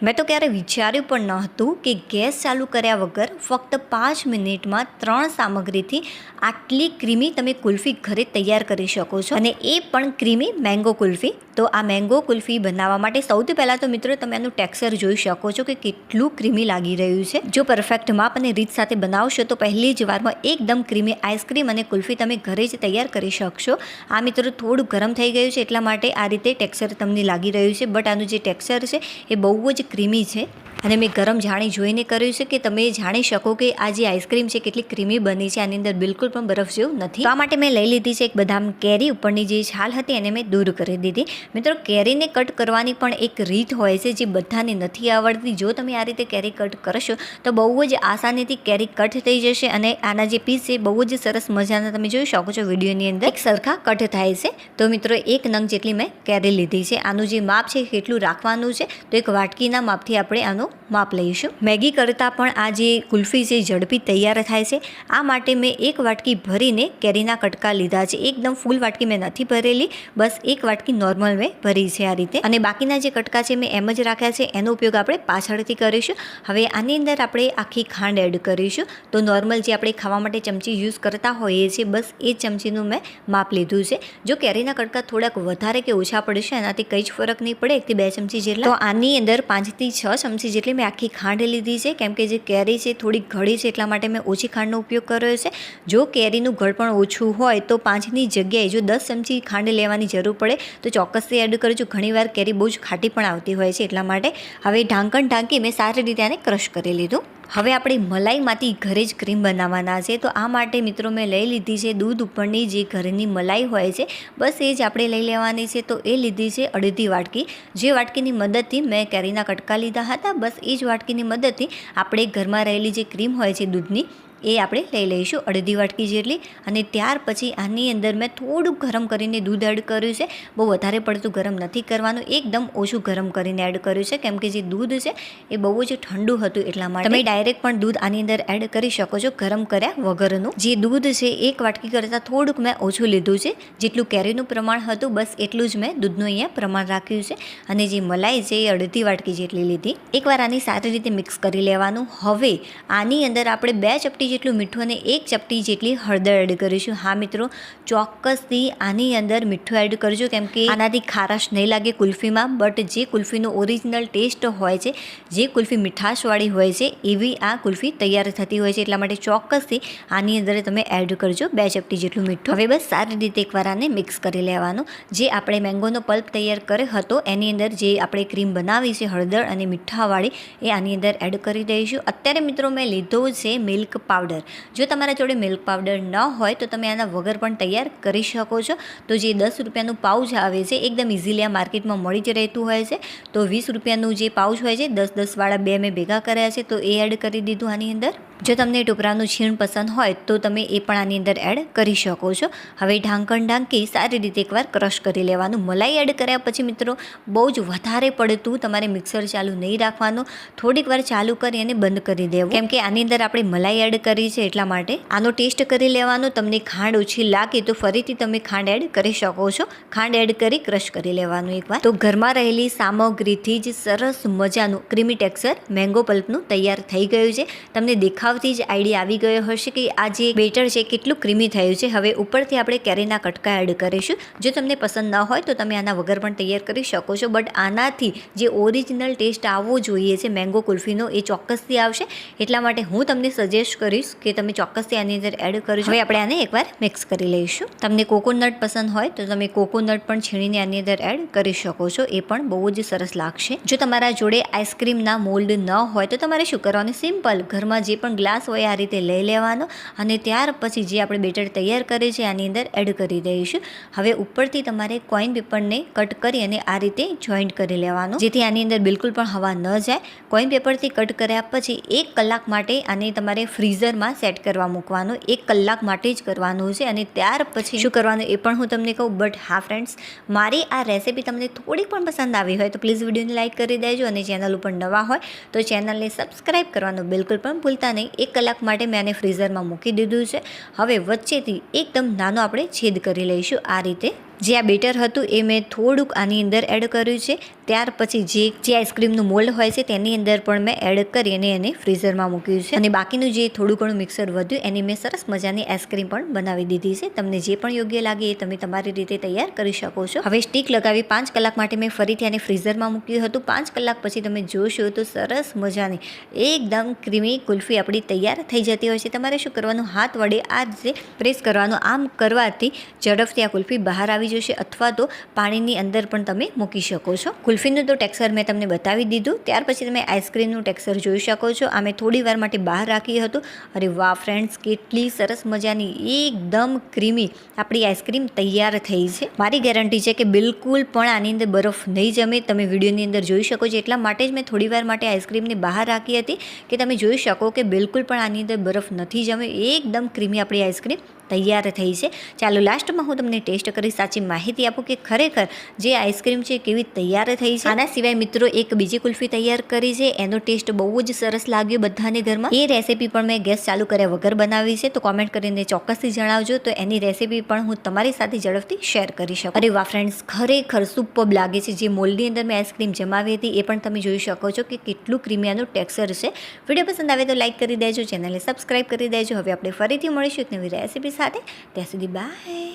મેં તો ક્યારે વિચાર્યું પણ ન હતું કે ગેસ ચાલુ કર્યા વગર ફક્ત 5 મિનિટમાં 3 સામગ્રીથી આટલી ક્રીમી તમે કુલ્ફી ઘરે તૈયાર કરી શકો છો, અને એ પણ ક્રીમી મેંગો કુલ્ફી. તો આ મેંગો કુલ્ફી બનાવવા માટે સૌથી પહેલાં તો મિત્રો તમે આનું ટેક્સચર જોઈ શકો છો કે કેટલું ક્રીમી લાગી રહ્યું છે. જો પરફેક્ટ માપ અને રીત સાથે બનાવશો તો પહેલી જ વારમાં એકદમ ક્રીમી આઈસ્ક્રીમ અને કુલ્ફી તમે ઘરે જ તૈયાર કરી શકશો. આ મિત્રો થોડું ગરમ થઈ ગયું છે એટલા માટે આ રીતે ટેક્સચર તમને લાગી રહ્યું છે, બટ આનું જે ટેક્સચર છે એ બહુ જ ક્રીમી છે. અને મેં ગરમ જાણી જોઈને કર્યું છે કે તમે જાણી શકો કે આ જે આઈસ્ક્રીમ છે કેટલી ક્રીમી બની છે. આની અંદર બિલકુલ પણ બરફ જેવું નથી. તો આ માટે મેં લઈ લીધી છે એક બદામ કેરી. ઉપરની જે છાલ હતી એને મેં દૂર કરી દીધી. મિત્રો, કેરીને કટ કરવાની પણ એક રીત હોય છે જે બધાને નથી આવડતી. જો તમે આ રીતે કેરી કટ કરશો તો બહુ જ આસાનીથી કેરી કટ થઈ જશે, અને આના જે પીસ છે બહુ જ સરસ મજાના તમે જોઈ શકો છો વિડીયોની અંદર એક સરખા કટ થાય છે. તો મિત્રો, એક નંગ જેટલી મેં કેરી લીધી છે. આનું જે માપ છે કેટલું રાખવાનું છે તો એક વાટકીના માપથી આપણે આનું માપ લઈશું. મેગી કરતાં પણ આ જે કુલ્ફી છે ઝડપી તૈયાર થાય છે. આ માટે મેં એક વાટકી ભરીને કેરીના કટકા લીધા છે. એકદમ ફૂલ વાટકી મેં નથી ભરેલી, બસ એક વાટકી નોર્મલ મેં ભરી છે આ રીતે. અને બાકીના જે કટકા છે મેં એમ જ રાખ્યા છે. એનો ઉપયોગ આપણે પાછળથી કરીશું. હવે આની અંદર આપણે આખી ખાંડ એડ કરીશું. તો નોર્મલ જે આપણે ખાવા માટે ચમચી યુઝ કરતા હોઈએ છીએ બસ એ ચમચીનું મેં માપ લીધું છે. જો કેરીના કટકા થોડાક વધારે કે ઓછા પડશે એનાથી કંઈ જ ફરક નહીં પડે, 1 થી 2 ચમચી જેટલા. તો આની અંદર 5 થી 6 ચમચી જેટલી મેં આખી ખાંડ લીધી છે, કેમ કે જે કેરી છે થોડી ઘડી છે એટલા માટે મેં ઓછી ખાંડનો ઉપયોગ કર્યો છે. જો કેરીનું ઘડ પણ ઓછું હોય તો 5ની જગ્યાએ જો 10 ચમચી ખાંડ લેવાની જરૂર પડે તો ચોક્કસથી એડ કરજો. ઘણીવાર કેરી બહુ જ ખાટી પણ આવતી હોય છે એટલા માટે. હવે ઢાંકણ ઢાંકી મેં સારી રીતે આને ક્રશ કરી લીધું. હવે આપણે મલાઈમાંથી ઘરે જ ક્રીમ બનાવવાના છે. તો આ માટે મિત્રો મેં લઈ લીધી છે દૂધ ઉપરની જે ઘરની મલાઈ હોય છે બસ એ જ આપણે લઈ લેવાની છે. તો એ લીધી છે અડધી વાટકી. જે વાટકીની મદદથી મેં કેરીના કટકા લીધા હતા બસ એ જ વાટકીની મદદથી આપણે ઘરમાં રહેલી જે ક્રીમ હોય છે દૂધની એ આપણે લઈ લઈશું અડધી વાટકી જેટલી. અને ત્યાર પછી આની અંદર મેં થોડું ગરમ કરીને દૂધ એડ કર્યું છે. બહુ વધારે પડતું ગરમ નથી કરવાનું, એકદમ ઓછું ગરમ કરીને એડ કર્યું છે, કેમ કે જે દૂધ છે એ બહુ જ ઠંડુ હતું એટલા માટે. તમે ડાયરેક્ટ પણ દૂધ આની અંદર એડ કરી શકો છો ગરમ કર્યા વગરનું. જે દૂધ છે એક વાટકી કરતાં થોડુંક મેં ઓછું લીધું છે. જેટલું કેરીનું પ્રમાણ હતું બસ એટલું જ મેં દૂધનું અહીંયા પ્રમાણ રાખ્યું છે. અને જે મલાઈ છે એ અડધી વાટકી જેટલી લીધી. એકવાર આની સારી રીતે મિક્સ કરી લેવાનું. હવે આની અંદર આપણે 2 ચપટી જેટલું મીઠું અને 1 ચપટી જેટલી હળદર એડ કરીશું. હા મિત્રો, ચોક્કસથી આની અંદર મીઠું એડ કરજો, કેમ કે આનાથી ખારાશ નહીં લાગે કુલ્ફીમાં. બટ જે કુલ્ફીનો ઓરિજિનલ ટેસ્ટ હોય છે, જે કુલ્ફી મીઠાશવાળી હોય છે એવી આ કુલ્ફી તૈયાર થતી હોય છે. એટલા માટે ચોક્કસથી આની અંદર તમે એડ કરજો 2 ચપટી જેટલું મીઠું. હવે બસ સારી રીતે એકવાર આને મિક્સ કરી લેવાનું. જે આપણે મેંગોનો પલ્પ તૈયાર કર્યો હતો એની અંદર જે આપણે ક્રીમ બનાવી છે હળદર અને મીઠાવાળી એ આની અંદર એડ કરી દઈશું. અત્યારે મિત્રો મેં લીધો છે મિલ્ક પાવડર. જો તમારા જોડે મિલ્ક પાવડર ન હોય તો તમે આના વગર પણ તૈયાર કરી શકો છો. તો જે 10 રૂપિયાનું પાઉચ આવે છે એકદમ ઇઝીલી આ માર્કેટમાં મળી જ રહેતું હોય છે. તો 20 રૂપિયાનું જે પાઉચ હોય છે 10-10 વાળા 2 મેં ભેગા કર્યા છે, તો એ એડ કરી દીધું આની અંદર. જો તમને ટોપરાનું છીણ પસંદ હોય તો તમે એ પણ આની અંદર એડ કરી શકો છો. હવે ઢાંકણ ઢાંકી સારી રીતે એકવાર ક્રશ કરી લેવાનું. મલાઈ એડ કર્યા પછી મિત્રો બહુ જ વધારે પડતું તમારે મિક્સર ચાલુ નહીં રાખવાનું. થોડીક વાર ચાલુ કરી અને બંધ કરી દેવું, કેમ કે આની અંદર આપણે મલાઈ એડ કરી છે એટલા માટે. આનો ટેસ્ટ કરી લેવાનો. તમને ખાંડ ઓછી લાગે તો ફરીથી તમે ખાંડ એડ કરી શકો છો. ખાંડ એડ કરી ક્રશ કરી લેવાનું એકવાર. તો ઘરમાં રહેલી સામગ્રીથી જ સરસ મજાનું ક્રીમી ટેક્સચર મેંગો પલ્પનું તૈયાર થઈ ગયું છે. તમને દેખાવથી જ આઈડિયા આવી ગયો હશે કે આ જે બેટર છે કેટલું ક્રીમી થયું છે. હવે ઉપરથી આપણે કેરીના કટકા એડ કરીશું. જો તમને પસંદ ન હોય તો તમે આના વગર પણ તૈયાર કરી શકો છો, બટ આનાથી જે ઓરિજિનલ ટેસ્ટ આવવો જોઈએ છે મેંગો કુલ્ફીનો એ ચોક્કસથી આવશે. એટલા માટે હું તમને સજેસ્ટ કરીશ કે તમે ચોક્કસથી આની અંદર એડ કરજો. હવે આપણે આને એકવાર મિક્સ કરી લઈશું. તમને કોકોનટ પસંદ હોય તો તમે કોકોનટ પણ છીણીને આની અંદર એડ કરી શકો છો. એ પણ બહુ જ સરસ લાગશે. જો તમારા જોડે આઈસ્ક્રીમના મોલ્ડ ન હોય તો તમારે શું કરવાનું, સિમ્પલ ઘરમાં જે પણ ગ્લાસ હોય આ રીતે લઈ લેવાનો અને ત્યાર પછી જે આપણે બેટર તૈયાર કરીએ છીએ આની અંદર એડ કરી દઈશું. હવે ઉપરથી તમારે કોઈન પેપરને કટ કરી અને આ રીતે જોઈન્ટ કરી લેવાનું, જેથી આની અંદર બિલકુલ પણ હવા ન જાય. કોઈન પેપરથી કટ કર્યા પછી 1 કલાક માટે આને તમારે ફ્રીઝરમાં સેટ કરવા મૂકવાનું. 1 કલાક માટે જ કરવાનું છે. અને ત્યાર પછી શું કરવાનું એ પણ હું તમને કહું. બટ હા ફ્રેન્ડ્સ, મારી આ રેસીપી તમને થોડીક પણ પસંદ આવી હોય તો પ્લીઝ વિડીયોને લાઇક કરી દેજો. અને ચેનલ ઉપર નવા હોય તો ચેનલને સબસ્ક્રાઈબ કરવાનું બિલકુલ પણ ભૂલતા નહીં. 1 કલાક માટે મેં આને ફ્રીઝરમાં મૂકી દીધું છે. હવે વચ્ચેથી એકદમ નાનો આપણે છેદ કરી લઈશું આ રીતે. જે આ બેટર હતું એ મેં થોડુંક આની અંદર એડ કર્યું છે. ત્યાર પછી જે આઈસ્ક્રીમનું મોલ્ડ હોય છે તેની અંદર પણ મેં એડ કરી અને એને ફ્રીઝરમાં મૂક્યું છે. અને બાકીનું જે થોડું ઘણું મિક્સર વધ્યું એની મેં સરસ મજાની આઈસ્ક્રીમ પણ બનાવી દીધી છે. તમને જે પણ યોગ્ય લાગે એ તમે તમારી રીતે તૈયાર કરી શકો છો. હવે સ્ટીક લગાવી 5 કલાક માટે મેં ફરીથી આને ફ્રીઝરમાં મૂક્યું હતું. 5 કલાક પછી તમે જોશો તો સરસ મજાની એકદમ ક્રીમી કુલ્ફી આપણી તૈયાર થઈ જતી હોય છે. તમારે શું કરવાનું, હાથ વડે આ રીતે પ્રેસ કરવાનું. આમ કરવાથી ઝડપથી આ કુલ્ફી બહાર આવી જશે, અથવા તો પાણીની અંદર પણ તમે મૂકી શકો છો. કુલ્ફીનું તો ટેક્સચર મેં તમને બતાવી દીધું. ત્યાર પછી તમે આઈસ્ક્રીમનું ટેક્સચર જોઈ શકો છો. આ મેં થોડી વાર માટે બહાર રાખ્યું હતું. અરે વાહ ફ્રેન્ડ્સ, કેટલી સરસ મજાની એકદમ ક્રીમી આપણી આઈસ્ક્રીમ તૈયાર થઈ છે. મારી ગેરંટી છે કે બિલકુલ પણ આની અંદર બરફ નહીં જમે. તમે વિડીયોની અંદર જોઈ શકો છો. એટલા માટે જ મેં થોડી વાર માટે આઈસ્ક્રીમને બહાર રાખી હતી કે તમે જોઈ શકો કે બિલકુલ પણ આની અંદર બરફ નથી જમે. એકદમ ક્રીમી આપણી આઈસ્ક્રીમ તૈયાર થઈ છે. ચાલો લાસ્ટમાં હું તમને ટેસ્ટ કરી સાચી માહિતી આપું કે ખરેખર જે આઈસ્ક્રીમ છે કેવી તૈયાર થઈ છે. આના સિવાય મિત્રો એક બીજી કુલ્ફી તૈયાર કરી છે, એનો ટેસ્ટ બહુ જ સરસ લાગ્યો બધાને ઘરમાં. એ રેસીપી પણ મેં ગેસ ચાલુ કર્યા વગર બનાવી છે, તો કોમેન્ટ કરીને ચોક્કસથી જણાવજો, તો એની રેસીપી પણ હું તમારી સાથે ઝડપથી શેર કરી શકું. અરે વાહ ફ્રેન્ડ્સ, ખરેખર સુપર્બ લાગે છે. જે મોલ્ડની અંદર મેં આઈસ્ક્રીમ જમાવી હતી એ પણ તમે જોઈ શકો છો કે કેટલું ક્રીમી આનું ટેક્સચર છે. વિડીયો પસંદ આવે તો લાઈક કરી દેજો, ચેનલને સબસ્ક્રાઈબ કરી દેજો. હવે આપણે ફરીથી મળીશું એક નવી રેસીપી સાથે. ત્યાં સુધી બાય.